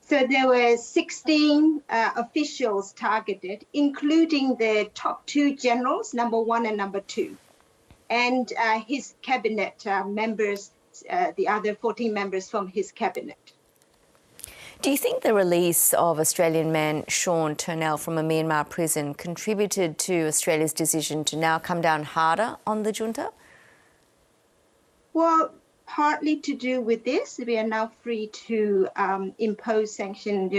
So there were 16 officials targeted, including the top two generals, number one and number two, and his cabinet members, the other 14 members from his cabinet. Do you think the release of Australian man Sean Turnell from a Myanmar prison contributed to Australia's decision to now come down harder on the junta? Well, partly to do with this, we are now free to impose sanctions,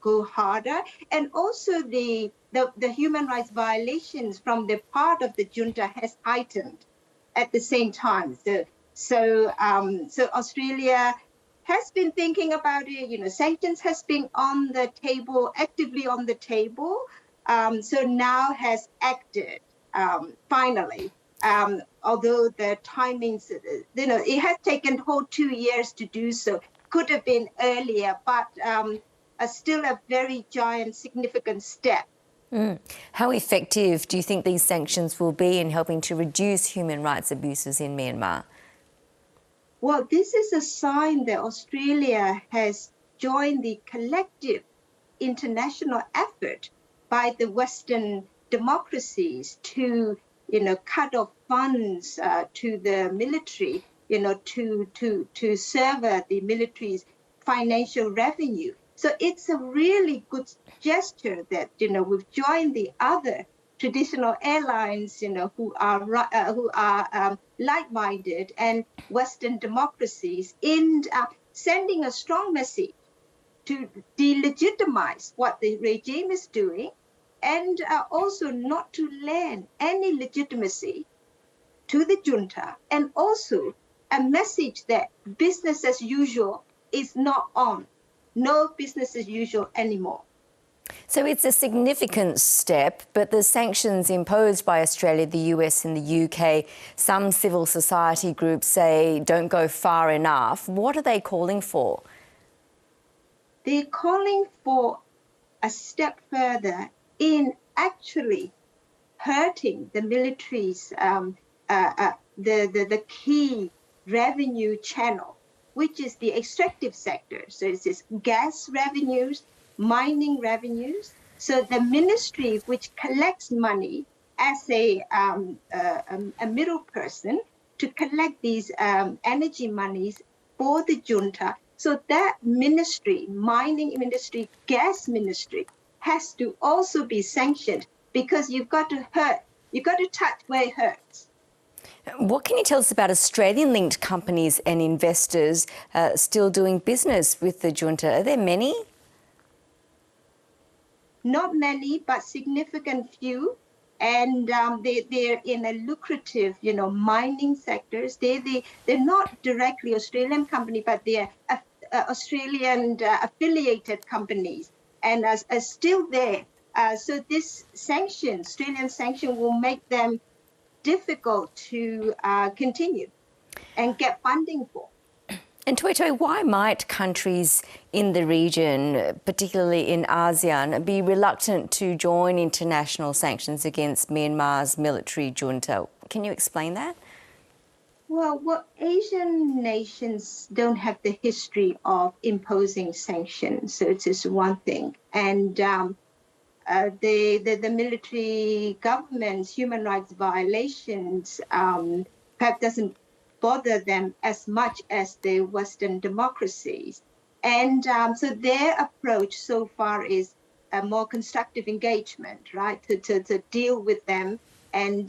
go harder, and also the human rights violations from the part of the junta has heightened at the same time. So Australia has been thinking about it. Sanctions has been on the table, actively on the table. So now has acted finally. Although the timings, it has taken whole 2 years to do so. Could have been earlier, but still a very giant, significant step. How effective do you think these sanctions will be in helping to reduce human rights abuses in Myanmar? Well, this is a sign that Australia has joined the collective international effort by the Western democracies to, cut off funds to the military, to serve the military's financial revenue. So it's a really good gesture that, we've joined the other traditional airlines, who are like-minded and Western democracies in sending a strong message to delegitimize what the regime is doing, and also not to lend any legitimacy to the junta, and also a message that business as usual is not on. No business as usual anymore. So it's a significant step, but the sanctions imposed by Australia, the US and the UK, some civil society groups say don't go far enough. What are they calling for? They're calling for a step further in actually hurting the military's, the key revenue channel, which is the extractive sector. So it's gas revenues, mining revenues. So the ministry, which collects money as a middle person to collect these energy monies for the junta. So that ministry, mining ministry, gas ministry, has to also be sanctioned, because you've got to touch where it hurts. What can you tell us about Australian-linked companies and investors still doing business with the junta? Are there many? Not many, but significant few. And they're in a lucrative, mining sectors. They're not directly Australian company, but they're Australian affiliated companies, and are still there. So this Australian sanction will make them difficult to continue and get funding for. And Htwe Htwe, why might countries in the region, particularly in ASEAN, be reluctant to join international sanctions against Myanmar's military junta? Can you explain that? Well, Asian nations don't have the history of imposing sanctions, so it's just one thing. And the military government's human rights violations perhaps doesn't bother them as much as the Western democracies. And so their approach so far is a more constructive engagement, right, to deal with them and,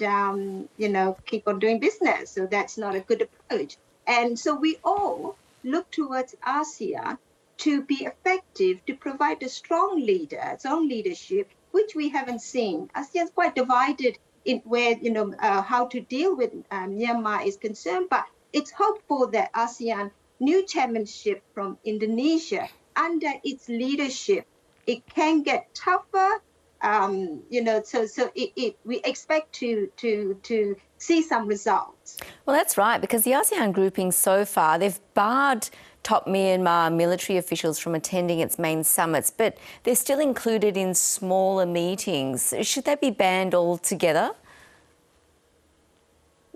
keep on doing business. So that's not a good approach. And so we all look towards ASEAN to be effective, to provide a strong leader, its own leadership, which we haven't seen. ASEAN is quite divided in where, how to deal with Myanmar is concerned, but it's hopeful that ASEAN new chairmanship from Indonesia, under its leadership, it can get tougher. So we expect to see some results. Well, that's right, because the ASEAN grouping so far, they've barred top Myanmar military officials from attending its main summits, but they're still included in smaller meetings. Should they be banned altogether?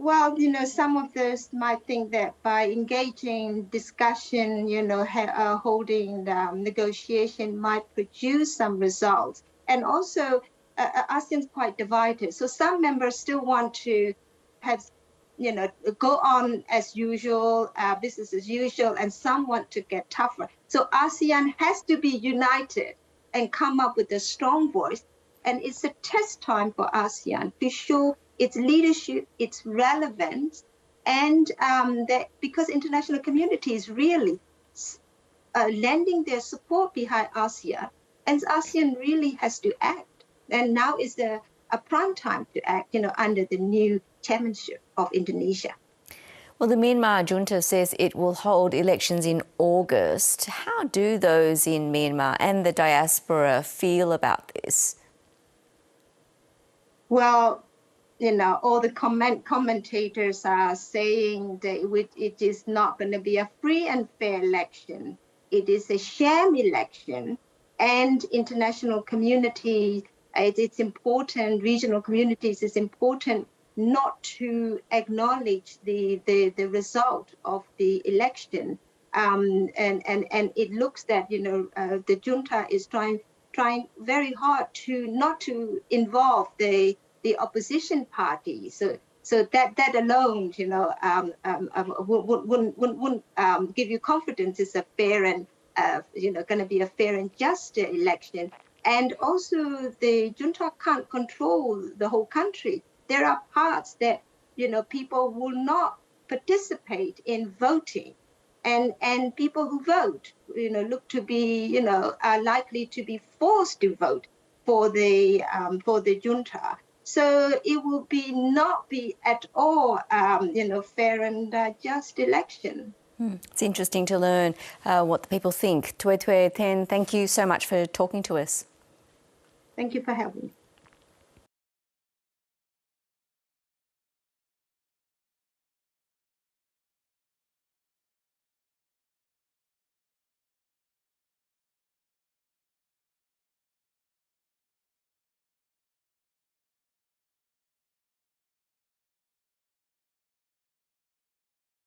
Well, some of those might think that by engaging discussion, holding negotiation might produce some results. And also, ASEAN is quite divided. So some members still want to have, go on as usual, business as usual, and some want to get tougher. So ASEAN has to be united and come up with a strong voice. And it's a test time for ASEAN to show its leadership, its relevance, and that because international community is really lending their support behind ASEAN, and ASEAN really has to act. And now is a prime time to act, under the new chairmanship of Indonesia. Well, the Myanmar junta says it will hold elections in August. How do those in Myanmar and the diaspora feel about this? Well, all the commentators are saying that it is not going to be a free and fair election. It is a sham election, and international community, it's important, regional communities, it's important not to acknowledge the result of the election. And it looks that, the junta is trying very hard to not to involve the opposition party. So that alone, wouldn't give you confidence it's a fair and going to be a fair and just election. And also, the junta can't control the whole country. There are parts that people will not participate in voting. And people who vote, look to be, are likely to be forced to vote for the junta. So it will not be at all, fair and just election. It's interesting to learn what the people think. Htwe Htwe Thein, thank you so much for talking to us. Thank you for having me.